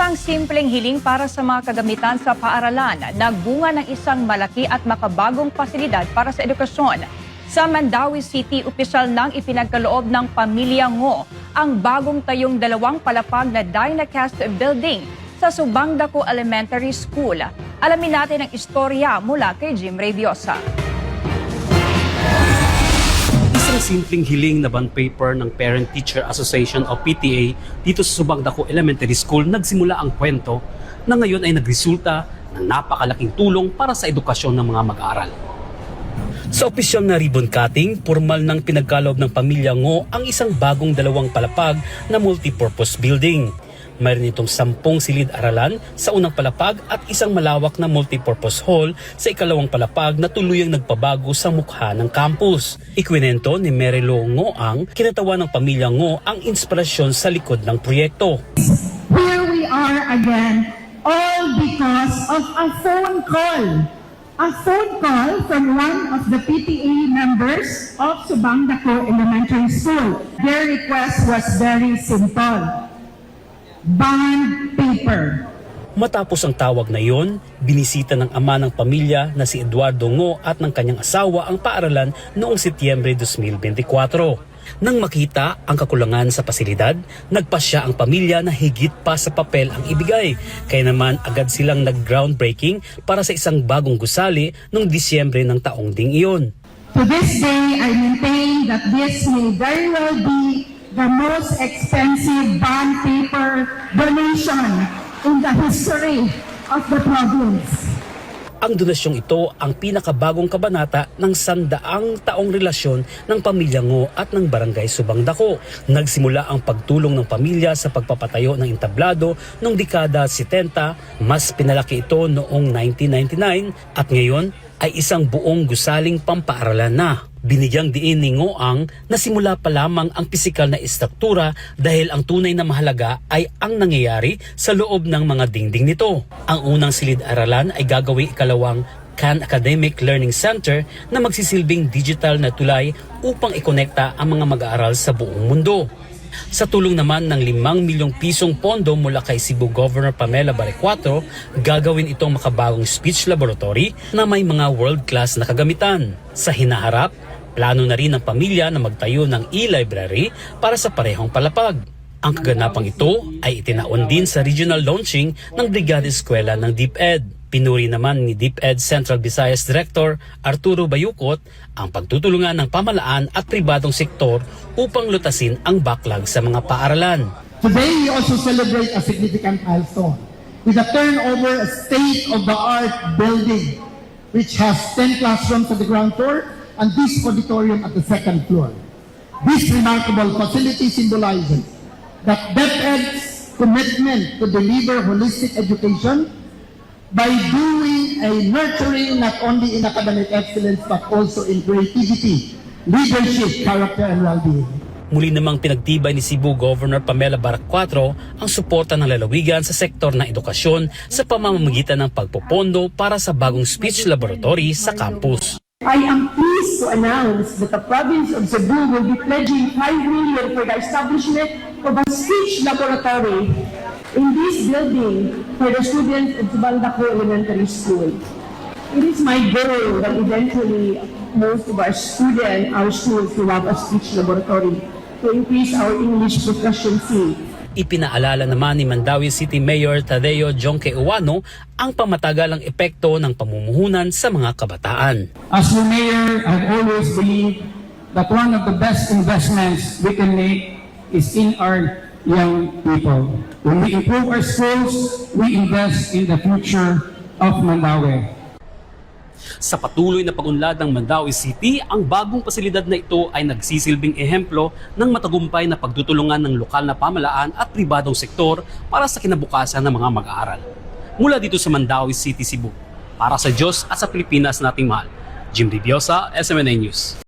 Isang simpleng hiling para sa mga kagamitan sa paaralan, nagbunga ng isang malaki at makabagong pasilidad para sa edukasyon. Sa Mandaue City, opisyal nang ipinagkaloob ng Pamilya Ngo ang bagong tayong 2 palapag na Dynacast building sa Subang Dako Elementary School. Alamin natin ang istorya mula kay Jim Reviosa. Isang simpleng hiling na bond paper ng Parent Teacher Association o PTA dito sa Subang Dako Elementary School nagsimula ang kwento na ngayon ay nagresulta ng napakalaking tulong para sa edukasyon ng mga mag-aaral. Sa opisyal na ribbon cutting, formal ng pinagkaloob ng Pamilya Ngo ang isang bagong 2 palapag na multipurpose building. Mayroon itong 10 silid-aralan sa unang palapag at isang malawak na multipurpose hall sa ikalawang palapag na tuluyang nagpabago sa mukha ng campus. Ikwinento ni Merilo Ngo ang kinatawa ng Pamilya Ngo ang inspirasyon sa likod ng proyekto. Here we are again, all because of a phone call. A phone call from one of the PTA members of Subang Dako Elementary School. Their request was very simple. Bond paper. Matapos ang tawag na iyon, binisita ng ama ng pamilya na si Eduardo Ngo at ng kanyang asawa ang paaralan noong Setyembre 2024. Nang makita ang kakulangan sa pasilidad, nagpasya ang pamilya na higit pa sa papel ang ibigay. Kaya naman agad silang nag-groundbreaking para sa isang bagong gusali noong Disyembre ng taong ding iyon. To this day, I maintain that this may very well be the most expensive bond paper donation in the history of the province. Ang donasyong ito ang pinakabagong kabanata ng 100 taong relasyon ng Pamilya Ngo at ng Barangay Subang Dako. Nagsimula ang pagtulong ng pamilya sa pagpapatayo ng entablado noong dekada 70, mas pinalaki ito noong 1999 at ngayon ay isang buong gusaling pampaaralan na. Binigyang diin ni Ngoang na simula pa lamang ang pisikal na istruktura dahil ang tunay na mahalaga ay ang nangyayari sa loob ng mga dingding nito. Ang unang silid-aralan ay gagawing ikalawang Khan Academic Learning Center na magsisilbing digital na tulay upang ikonekta ang mga mag-aaral sa buong mundo. Sa tulong naman ng 5 milyong pisong pondo mula kay Cebu Governor Pamela Barecuatro, gagawin itong makabagong speech laboratory na may mga world-class na kagamitan. Sa hinaharap, plano na rin ng pamilya na magtayo ng e-library para sa parehong palapag. Ang kaganapang ito ay itinaon din sa regional launching ng Brigada Eskwela ng DepEd. Pinuri naman ni DepEd Central Visayas Director Arturo Bayucot ang pagtutulungan ng pamahalaan at pribadong sektor upang lutasin ang backlog sa mga paaralan. Today, we also celebrate a significant milestone with a turnover a state-of-the-art building which has 10 classrooms at the ground floor and this auditorium at the second floor. This remarkable facility symbolizes that DepEd's commitment to deliver holistic education by doing a nurturing not only in academic excellence but also in creativity, leadership, character, and well-being. Muli namang pinagtibay ni Cebu Governor Pamela Barecuatro ang suporta ng lalawigan sa sektor ng edukasyon sa pamamagitan ng pagpopondo para sa bagong speech laboratory sa campus. I am pleased to announce that the province of Cebu will be pledging 5 million for the establishment of a speech laboratory in this building for the students of Subang Dako Elementary School. It is my goal that eventually most of our schools will have a speech laboratory to increase our English proficiency. Ipinaalala naman ni Mandaue City Mayor Tadeo Jonque Uwano ang pamatagalang epekto ng pamumuhunan sa mga kabataan. As the mayor, I've always believed that one of the best investments we can make is in our young people. When we improve our schools, we invest in the future of Mandaue. Sa patuloy na pag-unlad ng Mandaue City, ang bagong pasilidad na ito ay nagsisilbing ehemplo ng matagumpay na pagtutulungan ng lokal na pamahalaan at pribadong sektor para sa kinabukasan ng mga mag-aaral. Mula dito sa Mandaue City, Cebu, para sa Diyos at sa Pilipinas nating mahal. Jim Reviosa, SMNA News.